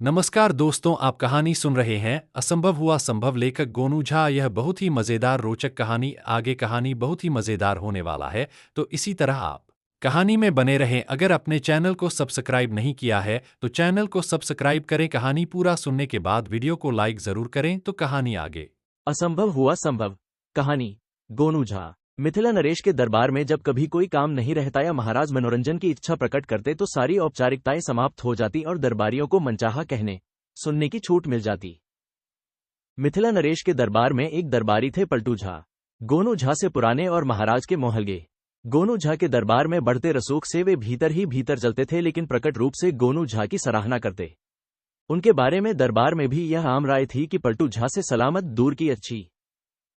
नमस्कार दोस्तों, आप कहानी सुन रहे हैं असंभव हुआ संभव। लेखक गोनू झा। यह बहुत ही मज़ेदार रोचक कहानी, आगे कहानी बहुत ही मज़ेदार होने वाला है। तो इसी तरह आप कहानी में बने रहें। अगर अपने चैनल को सब्सक्राइब नहीं किया है तो चैनल को सब्सक्राइब करें। कहानी पूरा सुनने के बाद वीडियो को लाइक ज़रूर करें। तो कहानी आगे। असंभव हुआ संभव। कहानी। गोनू झा। मिथिला नरेश के दरबार में जब कभी कोई काम नहीं रहता या महाराज मनोरंजन की इच्छा प्रकट करते तो सारी औपचारिकताएं समाप्त हो जाती और दरबारियों को मनचाहा कहने सुनने की छूट मिल जाती। मिथिला नरेश के दरबार में एक दरबारी थे पलटू झा। गोनू झा से पुराने और महाराज के मोहलगे। गोनू झा के दरबार में बढ़ते रसूख से वे भीतर ही भीतर जलते थे, लेकिन प्रकट रूप से गोनू झा की सराहना करते। उनके बारे में दरबार में भी यह आम राय थी कि पलटू झा से सलामत दूर की अच्छी।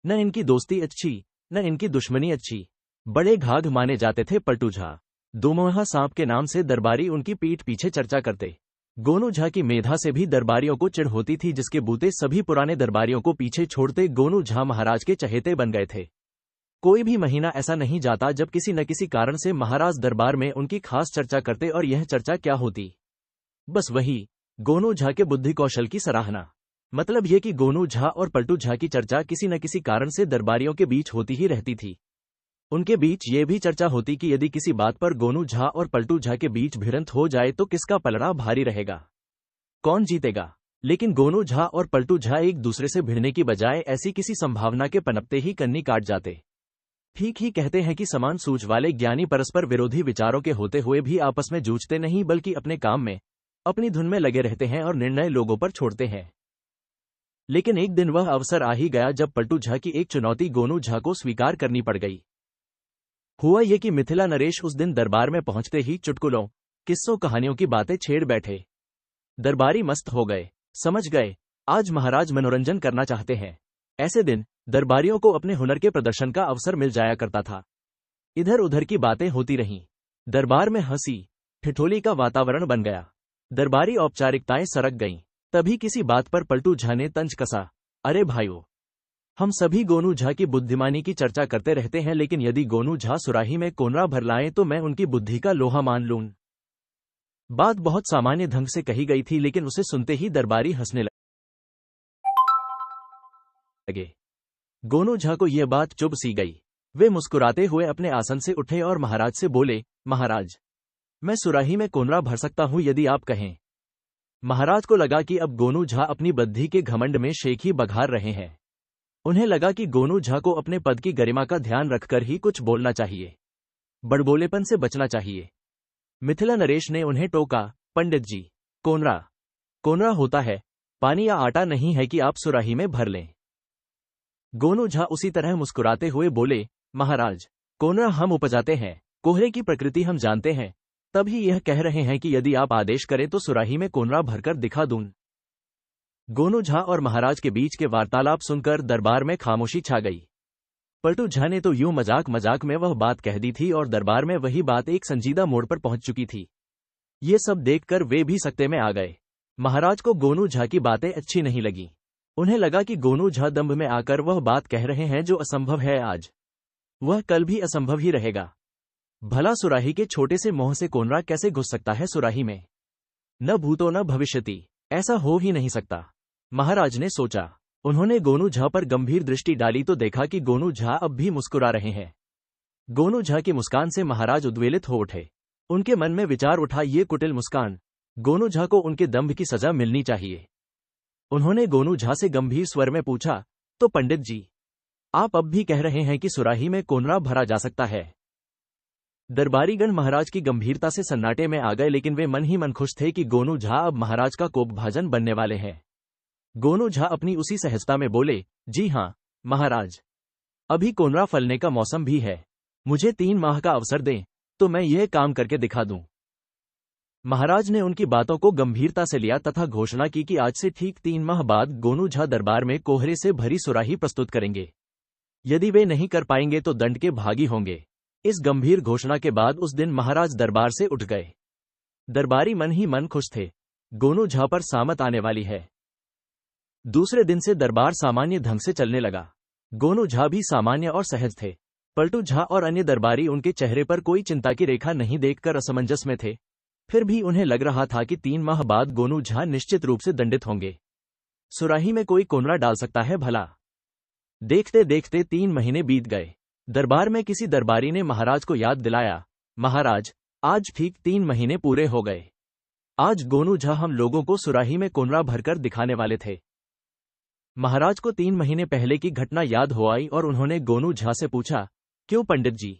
न इनकी दोस्ती अच्छी, न इनकी दुश्मनी अच्छी। बड़े घाघ माने जाते थे पलटू झा। दोमुहा सांप के नाम से दरबारी उनकी पीठ पीछे चर्चा करते। गोनू झा की मेधा से भी दरबारियों को चिढ़ होती थी, जिसके बूते सभी पुराने दरबारियों को पीछे छोड़ते गोनू झा महाराज के चहेते बन गए थे। कोई भी महीना ऐसा नहीं जाता जब किसी न किसी कारण से महाराज दरबार में उनकी खास चर्चा करते, और यह चर्चा क्या होती? बस वही, गोनू झा के बुद्धि कौशल की सराहना। मतलब यह कि गोनू झा और पलटू झा की चर्चा किसी न किसी कारण से दरबारियों के बीच होती ही रहती थी। उनके बीच ये भी चर्चा होती कि यदि किसी बात पर गोनू झा और पलटू झा के बीच भिड़ंत हो जाए तो किसका पलड़ा भारी रहेगा, कौन जीतेगा। लेकिन गोनू झा और पलटू झा एक दूसरे से भिड़ने की बजाय ऐसी किसी संभावना के पनपते ही कन्नी काट जाते। ठीक ही कहते हैं कि समान सूझ वाले ज्ञानी परस्पर विरोधी विचारों के होते हुए भी आपस में जूझते नहीं, बल्कि अपने काम में, अपनी धुन में लगे रहते हैं और निर्णय लोगों पर छोड़ते हैं। लेकिन एक दिन वह अवसर आ ही गया जब पलटू झा की एक चुनौती गोनू झा को स्वीकार करनी पड़ गई। हुआ ये कि मिथिला नरेश उस दिन दरबार में पहुंचते ही चुटकुलों, किस्सों, कहानियों की बातें छेड़ बैठे। दरबारी मस्त हो गए, समझ गए आज महाराज मनोरंजन करना चाहते हैं। ऐसे दिन दरबारियों को अपने हुनर के प्रदर्शन का अवसर मिल जाया करता था। इधर उधर की बातें होती रहीं। दरबार में हंसी ठिठोली का वातावरण बन गया। दरबारी औपचारिकताएं सरक गईं। तभी किसी बात पर पलटू झा ने तंज कसा। अरे भाइयों, हम सभी गोनू झा की बुद्धिमानी की चर्चा करते रहते हैं, लेकिन यदि गोनू झा सुराही में कोनरा भर लाएं तो मैं उनकी बुद्धि का लोहा मान लूं। बात बहुत सामान्य ढंग से कही गई थी, लेकिन उसे सुनते ही दरबारी हंसने लगे। गोनू झा को यह बात चुभ सी गई। वे मुस्कुराते हुए अपने आसन से उठे और महाराज से बोले, महाराज, मैं सुराही में कोनरा भर सकता हूं यदि आप कहें। महाराज को लगा कि अब गोनू झा अपनी बुद्धि के घमंड में शेख ही बघार रहे हैं। उन्हें लगा कि गोनू झा को अपने पद की गरिमा का ध्यान रखकर ही कुछ बोलना चाहिए, बड़बोलेपन से बचना चाहिए। मिथिला नरेश ने उन्हें टोका, पंडित जी, कोनरा कोनरा होता है, पानी या आटा नहीं है कि आप सुराही में भर लें। गोनू झा उसी तरह मुस्कुराते हुए बोले, महाराज, कोनरा हम उपजाते हैं, कोहरे की प्रकृति हम जानते हैं, तभी यह कह रहे हैं कि यदि आप आदेश करें तो सुराही में कोनरा भरकर दिखा दूं। गोनू झा और महाराज के बीच के वार्तालाप सुनकर दरबार में खामोशी छा गई। पलटू झा ने तो यूं मजाक मजाक में वह बात कह दी थी और दरबार में वही बात एक संजीदा मोड़ पर पहुंच चुकी थी। ये सब देखकर वे भी सकते में आ गए। महाराज को गोनू झा की बातें अच्छी नहीं लगी। उन्हें लगा कि गोनू झा दंभ में आकर वह बात कह रहे हैं जो असंभव है आज, वह कल भी असंभव ही रहेगा। भला सुराही के छोटे से मोह से कोनरा कैसे घुस सकता है सुराही में? न भूतो न भविष्यति, ऐसा हो ही नहीं सकता, महाराज ने सोचा। उन्होंने गोनू झा पर गंभीर दृष्टि डाली तो देखा कि गोनू झा अब भी मुस्कुरा रहे हैं। गोनू झा की मुस्कान से महाराज उद्वेलित हो उठे। उनके मन में विचार उठा, ये कुटिल मुस्कान, गोनू झा को उनके दंभ की सजा मिलनी चाहिए। उन्होंने गोनू झा से गंभीर स्वर में पूछा, तो पंडित जी, आप अब भी कह रहे हैं कि सुराही में कोनरा भरा जा सकता है? दरबारीगण महाराज की गंभीरता से सन्नाटे में आ गए, लेकिन वे मन ही मन खुश थे कि गोनू झा अब महाराज का कोपभाजन बनने वाले हैं। गोनू झा अपनी उसी सहजता में बोले, जी हां महाराज, अभी कोनरा फलने का मौसम भी है, मुझे 3 माह का अवसर दें तो मैं यह काम करके दिखा दूं। महाराज ने उनकी बातों को गंभीरता से लिया तथा घोषणा की कि आज से ठीक 3 माह बाद गोनू झा दरबार में कोहरे से भरी सुराही प्रस्तुत करेंगे। यदि वे नहीं कर पाएंगे तो दंड के भागी होंगे। इस गंभीर घोषणा के बाद उस दिन महाराज दरबार से उठ गए। दरबारी मन ही मन खुश थे, गोनू झा पर सामत आने वाली है। दूसरे दिन से दरबार सामान्य ढंग से चलने लगा। गोनू झा भी सामान्य और सहज थे। पलटू झा और अन्य दरबारी उनके चेहरे पर कोई चिंता की रेखा नहीं देखकर असमंजस में थे। फिर भी उन्हें लग रहा था कि 3 माह बाद गोनू झा निश्चित रूप से दंडित होंगे। सुराही में कोई कोनरा डाल सकता है भला? देखते देखते 3 महीने बीत गए। दरबार में किसी दरबारी ने महाराज को याद दिलाया, महाराज, आज ठीक 3 महीने पूरे हो गए। आज गोनू झा हम लोगों को सुराही में कोनरा भरकर दिखाने वाले थे। महाराज को 3 महीने पहले की घटना याद हो आई और उन्होंने गोनू झा से पूछा, क्यों पंडित जी?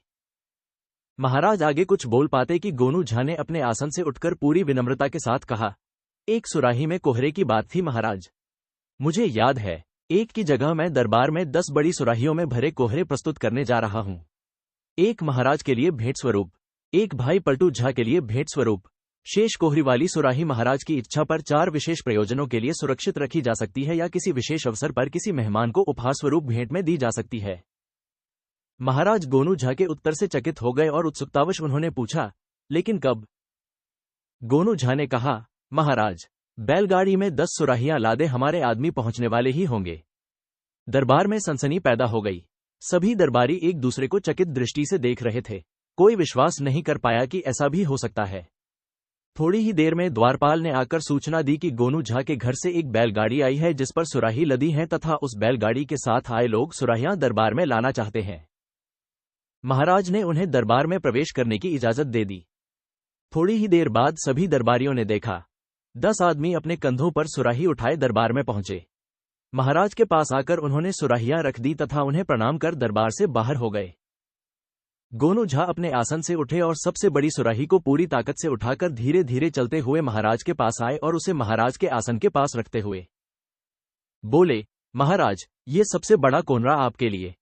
महाराज आगे कुछ बोल पाते कि गोनू झा ने अपने आसन से उठकर पूरी विनम्रता के साथ कहा, एक सुराही में कोहरे की बात थी महाराज। मुझे याद है, एक की जगह मैं दरबार में 10 बड़ी सुराहियों में भरे कोहरे प्रस्तुत करने जा रहा हूं। एक महाराज के लिए भेंट स्वरूप, एक भाई पलटू झा के लिए भेंट स्वरूप। शेष कोहरी वाली सुराही महाराज की इच्छा पर 4 विशेष प्रयोजनों के लिए सुरक्षित रखी जा सकती है या किसी विशेष अवसर पर किसी मेहमान को उपहार स्वरूप भेंट में दी जा सकती है। महाराज गोनू झा के उत्तर से चकित हो गए और उत्सुकतावश उन्होंने पूछा, लेकिन कब? गोनू झा ने कहा, महाराज, बैलगाड़ी में 10 सुराहियां लादे हमारे आदमी पहुंचने वाले ही होंगे। दरबार में सनसनी पैदा हो गई। सभी दरबारी एक दूसरे को चकित दृष्टि से देख रहे थे। कोई विश्वास नहीं कर पाया कि ऐसा भी हो सकता है। थोड़ी ही देर में द्वारपाल ने आकर सूचना दी कि गोनू झा के घर से एक बैलगाड़ी आई है जिस पर सुराही लदी है तथा उस बैलगाड़ी के साथ आए लोग सुराहियां दरबार में लाना चाहते हैं। महाराज ने उन्हें दरबार में प्रवेश करने की इजाजत दे दी। थोड़ी ही देर बाद सभी दरबारियों ने देखा 10 आदमी अपने कंधों पर सुराही उठाए दरबार में पहुंचे। महाराज के पास आकर उन्होंने सुराहियां रख दी तथा उन्हें प्रणाम कर दरबार से बाहर हो गए। गोनू झा अपने आसन से उठे और सबसे बड़ी सुराही को पूरी ताकत से उठाकर धीरे धीरे चलते हुए महाराज के पास आए और उसे महाराज के आसन के पास रखते हुए बोले, महाराज, ये सबसे बड़ा कोनरा आपके लिए।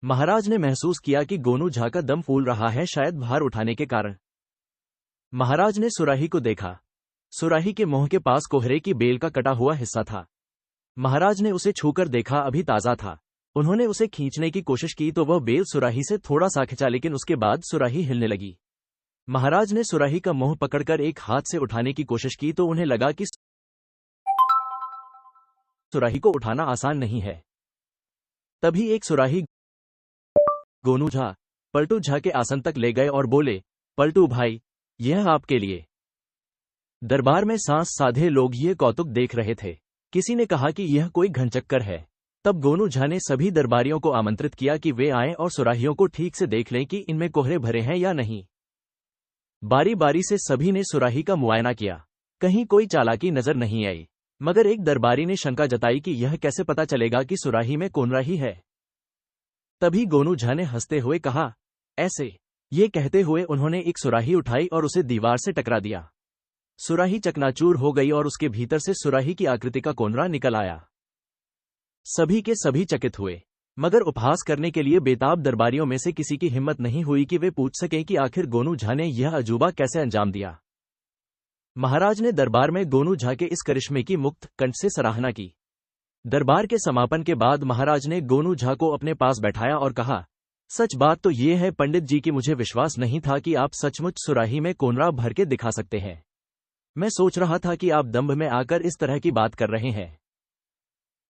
महाराज ने महसूस किया कि गोनू झा का दम फूल रहा है, शायद भार उठाने के कारण। महाराज ने सुराही को देखा। सुराही के मुंह के पास कोहरे की बेल का कटा हुआ हिस्सा था। महाराज ने उसे छूकर देखा, अभी ताजा था। उन्होंने उसे खींचने की कोशिश की तो वह बेल सुराही से थोड़ा सा खिंचा, लेकिन उसके बाद सुराही हिलने लगी। महाराज ने सुराही का मुंह पकड़कर एक हाथ से उठाने की कोशिश की तो उन्हें लगा कि सुराही को उठाना आसान नहीं है। तभी एक सुराही गोनू झा पलटू झा के आसन तक ले गए और बोले, पलटू भाई, यह आपके लिए। दरबार में सांस साधे लोग ये कौतुक देख रहे थे। किसी ने कहा कि यह कोई घनचक्कर है। तब गोनू झा ने सभी दरबारियों को आमंत्रित किया कि वे आएं और सुराहियों को ठीक से देख लें कि इनमें कोहरे भरे हैं या नहीं। बारी बारी से सभी ने सुराही का मुआयना किया। कहीं कोई चालाकी नजर नहीं आई, मगर एक दरबारी ने शंका जताई कि यह कैसे पता चलेगा कि सुराही में कोनरा ही है। तभी गोनू झा ने हंसते हुए कहा, ऐसे। ये कहते हुए उन्होंने एक सुराही उठाई और उसे दीवार से टकरा दिया। सुराही चकनाचूर हो गई और उसके भीतर से सुराही की आकृति का कोनरा निकल आया। सभी के सभी चकित हुए, मगर उपहास करने के लिए बेताब दरबारियों में से किसी की हिम्मत नहीं हुई कि वे पूछ सकें कि आखिर गोनू झा ने यह अजूबा कैसे अंजाम दिया। महाराज ने दरबार में गोनू झा के इस करिश्मे की मुक्त कंठ से सराहना की। दरबार के समापन के बाद महाराज ने गोनू झा को अपने पास बैठाया और कहा, सच बात तो ये है पंडित जी कि मुझे विश्वास नहीं था कि आप सचमुच सुराही में कोनरा भर के दिखा सकते हैं। मैं सोच रहा था कि आप दंभ में आकर इस तरह की बात कर रहे हैं।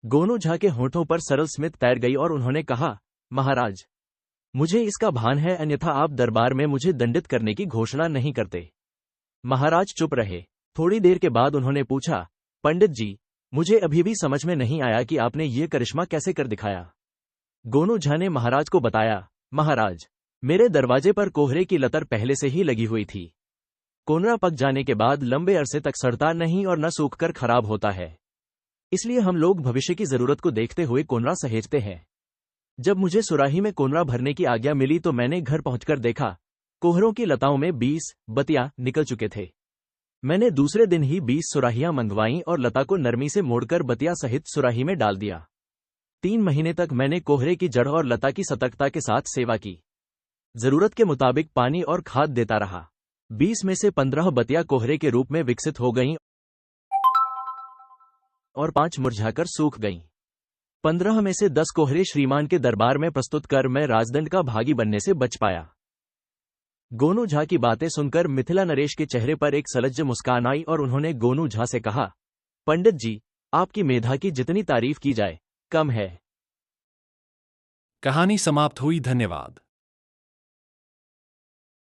गोनू झा के होठों पर सरल स्मित तैर गई और उन्होंने कहा, महाराज, मुझे इसका भान है, अन्यथा आप दरबार में मुझे दंडित करने की घोषणा नहीं करते। महाराज चुप रहे। थोड़ी देर के बाद उन्होंने पूछा, पंडित जी, मुझे अभी भी समझ में नहीं आया कि आपने ये करिश्मा कैसे कर दिखाया। गोनू झा ने महाराज को बताया, महाराज, मेरे दरवाजे पर कोहरे की लतर पहले से ही लगी हुई थी। कोनरा पक जाने के बाद लंबे अरसे तक सड़ता नहीं और न सूखकर खराब होता है। इसलिए हम लोग भविष्य की जरूरत को देखते हुए कोनरा सहेजते हैं। जब मुझे सुराही में कोनरा भरने की आज्ञा मिली तो मैंने घर पहुंचकर देखा, कोहरों की लताओं में 20 बतियां निकल चुके थे। मैंने दूसरे दिन ही 20 सुराहियां मंगवाईं और लता को नरमी से मोड़कर बतिया सहित सुराही में डाल दिया। 3 महीने तक मैंने कोहरे की जड़ और लता की सतर्कता के साथ सेवा की। जरूरत के मुताबिक पानी और खाद देता रहा। 20 में से 15 बतिया कोहरे के रूप में विकसित हो गईं और 5 मुरझाकर सूख गईं। 15 में से 10 कोहरे श्रीमान के दरबार में प्रस्तुत कर मैं राजदंड का भागी बनने से बच पाया। गोनू झा की बातें सुनकर मिथिला नरेश के चेहरे पर एक सलज्ज मुस्कान आई और उन्होंने गोनू झा से कहा, पंडित जी, आपकी मेधा की जितनी तारीफ की जाए कम है। कहानी समाप्त हुई। धन्यवाद।